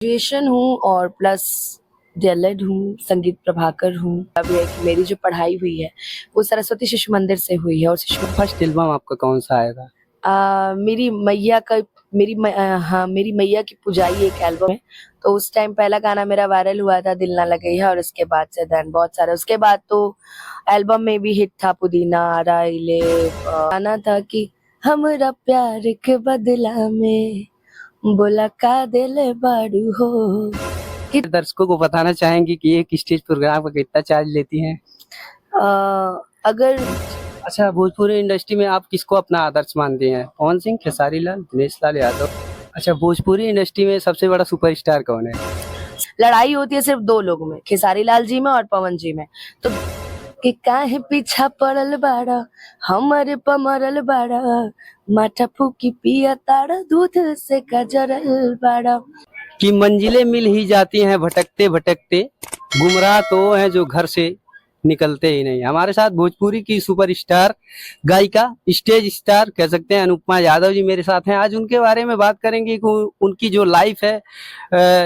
Graduation हूँ और plus DElEd हूँ, संगीत प्रभाकर हूँ। अब ये है कि मेरी जो पढ़ाई हुई है वो सरस्वती शिशु मंदिर से हुई है और फर्स्ट एल्बम आपका कौन सा आया था? मेरी मैया का मेरी मैया की पुजाई एक एल्बम है। तो उस टाइम पहला गाना मेरा वायरल हुआ था दिल ना लगे है, और उसके बाद से देन बहुत सारे उसके बाद तो एल्बम में भी हिट था पुदीना राइले। गाना था कि हमरा प्यार के बदला में बोला का दिल बाड़ू हो। दर्शकों को बताना चाहेंगे कि एक स्टेज प्रोग्राम का कितना चार्ज लेती हैं? अगर अच्छा, भोजपुरी इंडस्ट्री में आप किसको अपना आदर्श मानते हैं? पवन सिंह, खेसारी लाल, दिनेश लाल यादव? अच्छा, भोजपुरी इंडस्ट्री में सबसे बड़ा सुपरस्टार कौन है? लड़ाई होती है सिर्फ दो लोगों में, खेसारी लाल जी में और पवन जी में। तो कि काहे पीछा पड़ल बाड़ा हमारे पमरल बाड़ा माथा फूकी पिया ताड़ा दूध से कजरल बाड़ा। कि मंजिलें मिल ही जाती हैं भटकते भटकते, गुमराह तो हैं जो घर से निकलते ही नहीं। हमारे साथ भोजपुरी की सुपरस्टार गायिका, स्टेज स्टार कह सकते हैं, अनुपमा यादव जी मेरे साथ हैं। आज उनके बारे में बात करेंगे कि उनकी जो लाइफ है,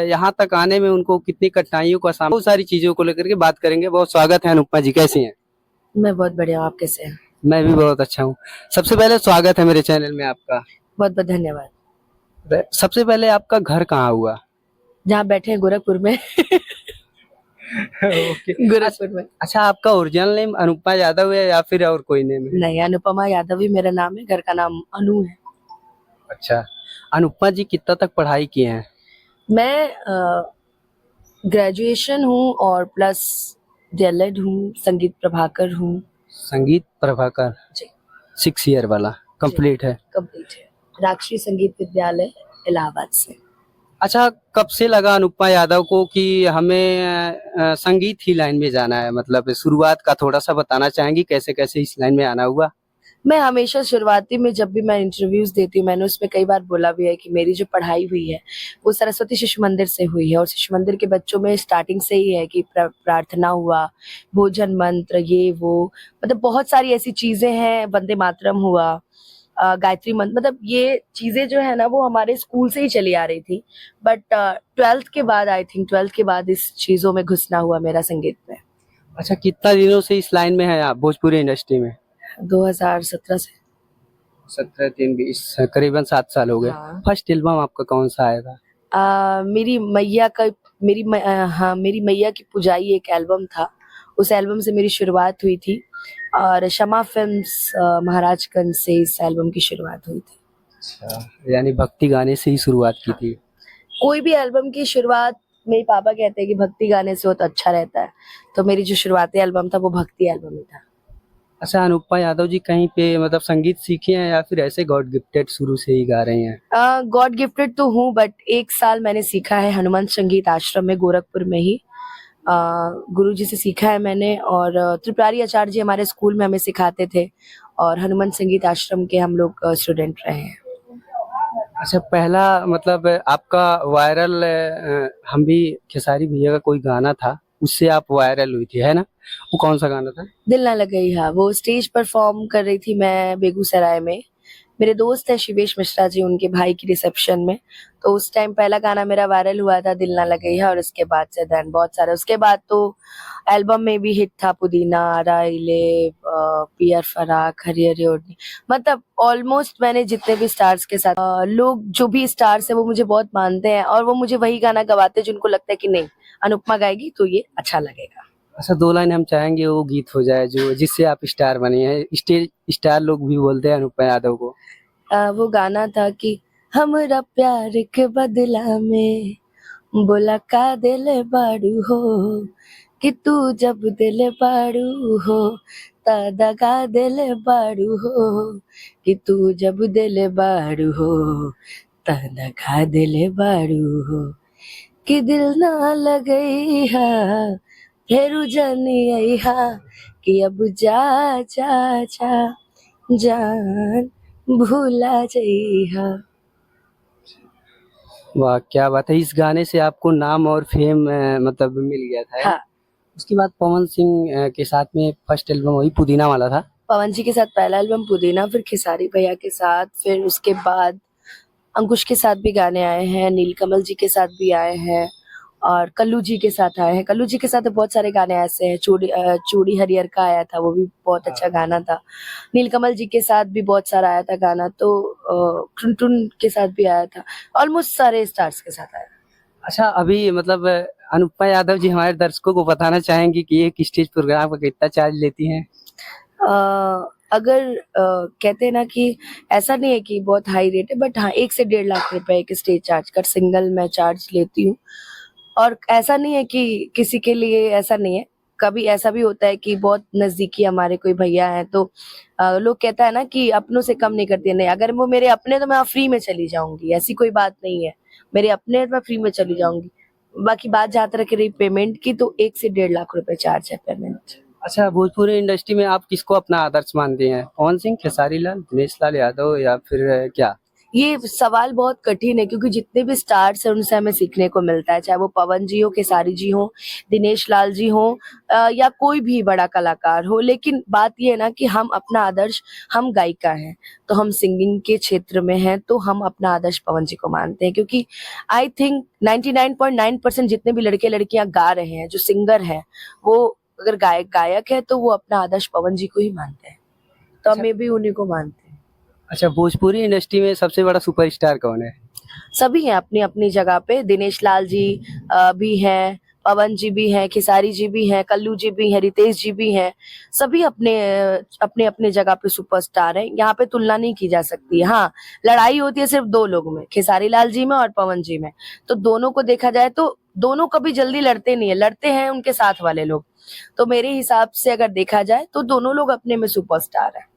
यहाँ तक आने में उनको कितनी कठिनाइयों का सामना, बहुत सारी चीजों को लेकर के बात करेंगे। बहुत स्वागत है अनुपमा जी, कैसी हैं? मैं बहुत बढ़िया हूँ, आप कैसे हैं? मैं भी बहुत अच्छा हूँ। सबसे पहले स्वागत है मेरे चैनल में आपका। बहुत बहुत धन्यवाद। सबसे पहले आपका घर कहाँ हुआ? जहाँ बैठे हैं गोरखपुर में। ओके। गोरखपुर में। अच्छा, आपका ओरिजिनल नेम अनुपमा यादव है या फिर और कोई नेम है? नहीं, अनुपमा यादव ही मेरा नाम है, घर का नाम अनु है। अच्छा, अनुपमा जी कितना तक पढ़ाई किए हैं? मैं ग्रेजुएशन हूँ और प्लस डीएलएड हूँ, संगीत प्रभाकर हूँ। संगीत प्रभाकर जी 6 ईयर वाला कंप्लीट है? कंप्लीट है, राष्ट्रीय संगीत विद्यालय इलाहाबाद से। अच्छा, कब से लगा अनुपमा यादव को कि हमें संगीत ही लाइन में जाना है? मतलब शुरुआत का थोड़ा सा बताना चाहेंगी, कैसे कैसे इस लाइन में आना हुआ? मैं हमेशा शुरुआती में जब भी मैं इंटरव्यूज देती हूँ, मैंने उसमें कई बार बोला भी है कि मेरी जो पढ़ाई हुई है वो सरस्वती शिशु मंदिर से हुई है, और शिशु मंदिर के बच्चों में स्टार्टिंग से ही है कि प्रार्थना हुआ, भोजन मंत्र, ये वो, मतलब बहुत सारी ऐसी चीजें हैं, वंदे मातरम हुआ, गायत्री मंत्र, मतलब ये चीजें जो है ना वो हमारे स्कूल से ही चली आ रही थी। बट 12th के बाद, आई थिंक 12th के बाद इस चीजों में घुसना हुआ मेरा संगीत में। अच्छा, कितना दिनों से इस लाइन में है आप भोजपुरी इंडस्ट्री में? 2017 से। 17 3 20 करीबन 7 साल हो गए। हाँ। फर्स्ट एल्बम आपका कौन सा आया था? मेरी मैया का मेरी मैया की पुजाई एक एल्बम था। उस एल्बम से मेरी शुरुआत हुई थी, और शमा फिल्म्स महाराजगंज से इस एल्बम की शुरुआत हुई थी। अच्छा, यानी भक्ति गाने से ही शुरुआत की थी? कोई भी एल्बम की शुरुआत, मेरे पापा कहते हैं कि भक्ति गाने से हो तो अच्छा रहता है, तो मेरी जो शुरुआती एल्बम था वो भक्ति एल्बम ही था। अच्छा, अनुपमा यादव जी कहीं पे मतलब संगीत सीखे हैं या फिर ऐसे गॉड गिफ्टेड शुरू से ही गा रही हैं? गॉड गिफ्टेड तो हूँ, बट 1 साल मैंने सीखा है हनुमान संगीत आश्रम में गोरखपुर में ही। गुरु जी से सीखा है मैंने, और त्रिपुरारी आचार्य जी हमारे स्कूल में हमें सिखाते थे, और हनुमान संगीत आश्रम के हम लोग स्टूडेंट रहे हैं। अच्छा, पहला मतलब आपका वायरल, हम भी खेसारी भैया का कोई गाना था उससे आप वायरल हुई थी, है ना? वो कौन सा गाना था? दिल ना लगे ही, हाँ, वो स्टेज परफॉर्म कर रही थी मैं बेगूसराय में। मेरे दोस्त है शिवेश मिश्रा जी, उनके भाई की रिसेप्शन में। तो उस टाइम पहला गाना मेरा वायरल हुआ था दिल ना लगे है, और उसके बाद से देन बहुत सारे उसके बाद तो एल्बम में भी हिट था पुदीना राइले, पियर फराक हरियर ओढ़नी, मतलब ऑलमोस्ट मैंने जितने भी स्टार्स के साथ लोग जो भी स्टार्स है वो मुझे बहुत मानते हैं, और वो मुझे वही गाना गवाते हैं जिनको लगता है कि नहीं अनुपमा गाएगी तो ये अच्छा लगेगा। अच्छा, 2 लाइन हम चाहेंगे वो गीत हो जाए जो जिससे आप स्टार बनी है, स्टेज स्टार लोग भी बोलते हैं अनुपमा यादव को। वो गाना था कि हमरा प्यार के बदला में बोला का दिल बाड़ू हो, कि तू जब दिल बाड़ू हो ता दगा दिल बाड़ू हो, कि तू जब दिल बाड़ू हो ता दगा दिल बाड़ू हो, कि दिल ना लगई हा फेरू जनी आई हा, कि अब जा जा जा जान भूला जइहा। वाह, क्या बात है! इस गाने से आपको नाम और फेम मतलब मिल गया था, है ना? हाँ, उसके बाद पवन सिंह के साथ में फर्स्ट एल्बम वही पुदीना वाला था? पवन जी के साथ पहला एल्बम पुदीना, फिर खेसारी भैया के साथ, फिर उसके बाद अंकुश के साथ भी गाने आए हैं, नीलकमल जी के साथ भी आए हैं और कल्लू जी के साथ आए हैं। कल्लू जी के साथ तो बहुत सारे गाने ऐसे हैं, चूड़ी हरियर का आया था, वो भी बहुत अच्छा गाना था। नीलकमल जी के साथ भी बहुत सारा आया था गाना, तो टुन के साथ भी आया था। ऑलमोस्ट सारे स्टार्स के साथ आया। अच्छा, अभी मतलब अनुपमा यादव जी हमारे दर्शकों को बताना चाहेंगी कि एक स्टेज प्रोग्राम का कितना चार्ज लेती हैं? अगर कहते हैं ना कि ऐसा नहीं है कि बहुत हाई रेट है, बट हाँ 1 से 1.5 लाख रुपए एक स्टेज चार्ज का सिंगल मैं चार्ज लेती हूँ। और ऐसा नहीं है कि किसी के लिए ऐसा नहीं है, कभी ऐसा भी होता है कि बहुत नजदीकी हमारे कोई भैया हैं तो लोग कहता है ना कि अपनों से कम नहीं करती है। नहीं, अगर वो मेरे अपने तो मैं फ्री में चली जाऊंगी, ऐसी कोई बात नहीं है। मेरे अपने तो मैं फ्री में चली जाऊंगी। बाकी बात जहाँ तक रही पेमेंट की, तो 1 से 1.5 लाख रुपए चार्ज है पेमेंट। अच्छा, भोजपुरी इंडस्ट्री में आप किसको अपना आदर्श मानते हैं? पवन सिंह, खेसारी लाल, दिनेश लाल यादव या फिर क्या? ये सवाल बहुत कठिन है क्योंकि जितने भी स्टार्स हैं उनसे हमें सीखने को मिलता है, चाहे वो पवन जी हो, खेसारी जी हो, दिनेश लाल जी हो या कोई भी बड़ा कलाकार हो। लेकिन बात ये है ना कि हम अपना आदर्श, हम गायिका हैं तो हम सिंगिंग के क्षेत्र में हैं, तो हम अपना आदर्श पवन जी को मानते हैं। क्योंकि आई थिंक 99.9% जितने भी लड़के लड़कियां गा रहे हैं, जो सिंगर हैं, वो अगर गायक है तो वो अपना आदर्श पवन जी को ही मानते हैं, तो हमें भी उन्हीं को मानते हैं। अच्छा, भोजपुरी इंडस्ट्री में सबसे बड़ा सुपरस्टार कौन है? सभी हैं अपनी अपनी जगह पे। दिनेश लाल जी भी हैं, पवन जी भी हैं, खेसारी जी भी हैं, कल्लू जी भी हैं, रितेश जी भी हैं। सभी अपने अपने अपने जगह पे सुपरस्टार हैं, यहाँ पे तुलना नहीं की जा सकती। हाँ, लड़ाई होती है सिर्फ 2 लोगों में, खेसारी लाल जी में और पवन जी में। तो दोनों को देखा जाए तो दोनों कभी जल्दी लड़ते नहीं है, लड़ते हैं उनके साथ वाले लोग। तो मेरे हिसाब से अगर देखा जाए तो दोनों लोग अपने में सुपरस्टार है।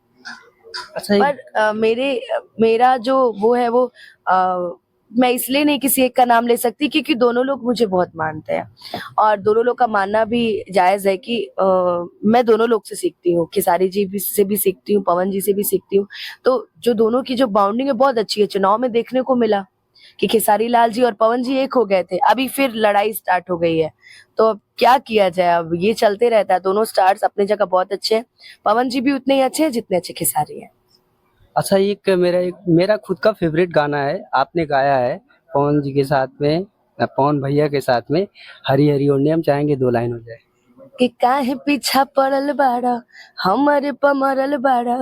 अच्छा, पर मेरा जो वो है वो मैं इसलिए नहीं किसी एक का नाम ले सकती क्योंकि दोनों लोग मुझे बहुत मानते हैं और दोनों लोग का मानना भी जायज है कि मैं दोनों लोग से सीखती हूँ। खेसारी जी भी से भी सीखती हूँ, पवन जी से भी सीखती हूँ। तो जो दोनों की जो बाउंडिंग है बहुत अच्छी है। चुनाव में देखने को मिला कि खेसारी लाल जी और पवन जी एक हो गए थे, अभी फिर लड़ाई स्टार्ट हो गई है। तो अब क्या किया जाए, अब ये चलते रहता है। दोनों स्टार्स अपनी जगह बहुत अच्छे हैं, पवन जी भी उतने ही अच्छे हैं जितने अच्छे खेसारी हैं। अच्छा, एक मेरा खुद का फेवरेट गाना है, आपने गाया है पवन जी के साथ में, पवन भैया के साथ में, हरी हरी ओढ़नी। हम चाहेंगे 2 लाइन हो जाए। कि काहे पीछा पड़ल बाड़ा, हमरे पमरल बाड़ा,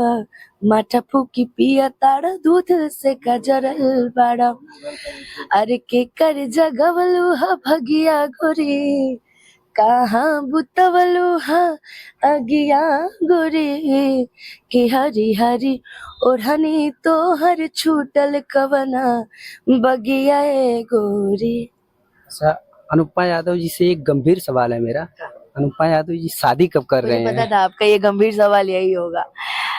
माथा फूकी पिया ताड़ा, दूध से कजरल बाड़ा। अरे के कर जगवलू हा भगिया गोरी, कहाँ बुतवलू हा अगिया गोरी, कि हरी हरी ओढ़नी तो हर छूटल कवना बगिया ए गोरी। अच्छा, अनुपमा यादव जी से एक गंभीर सवाल है मेरा। अनुपमा यादव जी शादी कब कर मुझे रहे पता हैं? था आपका ये गंभीर सवाल यही होगा।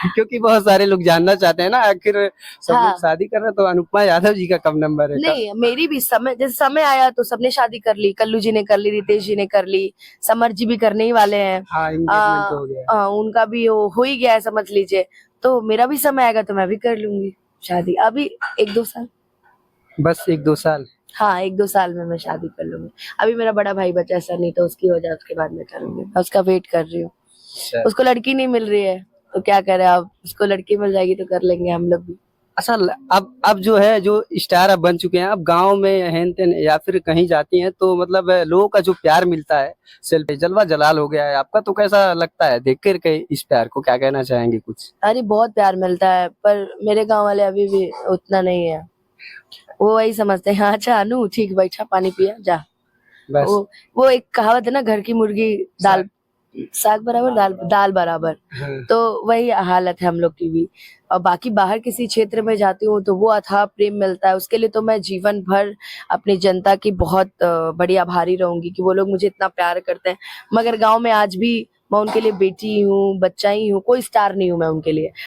क्योंकि बहुत सारे लोग जानना चाहते हैं ना, आखिर सब लोग हाँ, शादी कर रहे हैं तो अनुपमा यादव जी का कब नंबर है? नहीं मेरी भी समय जैसे समय आया तो सबने शादी कर ली, कल्लू जी ने कर ली, रितेश जी ने कर ली, समर जी भी करने ही वाले हैं। हाँ, एंगेजमेंट तो हो गया। उनका भी हो ही गया है समझ लीजिए। तो मेरा भी समय आएगा तो मैं भी कर लूंगी शादी, अभी 1-2 साल। बस 1-2 साल? हाँ, 1-2 साल में मैं शादी कर लूंगी। अभी मेरा बड़ा भाई बचा, ऐसा नहीं तो उसकी हो जाए उसके बाद मैं करूंगी। मैं उसका वेट कर रही हूँ, अच्छा। उसको लड़की नहीं मिल रही है तो क्या करें, अब उसको लड़की मिल जाएगी तो कर लेंगे हम लोग भी। अच्छा, अब जो है, जो स्टार अब बन चुके हैं, अब गांव में हेन तेन या फिर कहीं जाती हैं तो मतलब लोगों का जो प्यार मिलता है, सेल्फी जलवा जलाल हो गया है आपका, तो कैसा लगता है देख कर के इस प्यार को? क्या कहना चाहेंगे कुछ? अरे बहुत प्यार मिलता है, पर मेरे गांव वाले अभी भी उतना नहीं है। वो वही समझते हैं, हाँ अच्छा अनु ठीक, बैठा पानी पिया जा। बस। वो एक कहावत है ना, घर की मुर्गी दाल साग बराबर, दाल दाल बराबर। हाँ। तो वही हालत है हम लोग की भी। और बाकी बाहर किसी क्षेत्र में जाती हूँ तो वो अथाह प्रेम मिलता है, उसके लिए तो मैं जीवन भर अपनी जनता की बहुत बड़ी आभारी रहूंगी कि वो लोग मुझे इतना प्यार करते हैं। मगर गांव में आज भी मैं उनके लिए बेटी हूँ, बच्चा ही हूँ, कोई स्टार नहीं हूँ मैं उनके लिए।